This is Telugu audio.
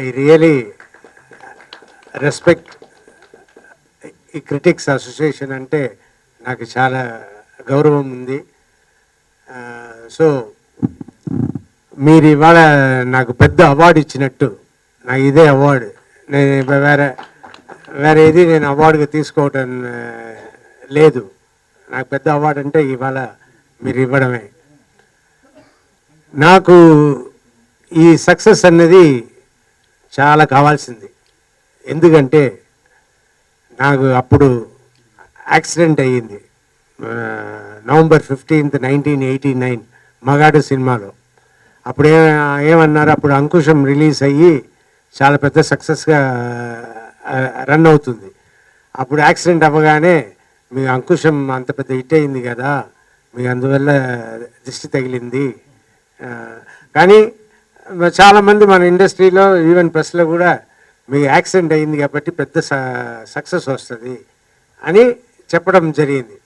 ఐ రియలీ రెస్పెక్ట్ ఈ క్రిటిక్స్ అసోసియేషన్ అంటే నాకు చాలా గౌరవం ఉంది. సో మీరు ఇవాళ నాకు పెద్ద అవార్డు ఇచ్చినట్టు, నాకు ఇదే అవార్డు. నేను వేరే ఏది నేను అవార్డుగా తీసుకోవటం లేదు. నాకు పెద్ద అవార్డు అంటే ఇవాళ మీరు ఇవ్వడమే. నాకు ఈ సక్సెస్ అన్నది చాలా కావాల్సింది. ఎందుకంటే నాకు అప్పుడు యాక్సిడెంట్ అయ్యింది నవంబర్ 15, 1989 మగాడు సినిమాలో. అప్పుడు ఏమన్నారు, అప్పుడు అంకుశం రిలీజ్ అయ్యి చాలా పెద్ద సక్సెస్గా రన్ అవుతుంది. అప్పుడు యాక్సిడెంట్ అవ్వగానే మీ అంకుశం అంత పెద్ద హిట్ అయింది కదా, మీకు అందువల్ల దిష్టి తగిలింది. కానీ చాలామంది మన ఇండస్ట్రీలో ఈవెన్ ప్రెస్లో కూడా మీకు యాక్సిడెంట్ అయింది కాబట్టి పెద్ద సక్సెస్ వస్తుంది అని చెప్పడం జరిగింది.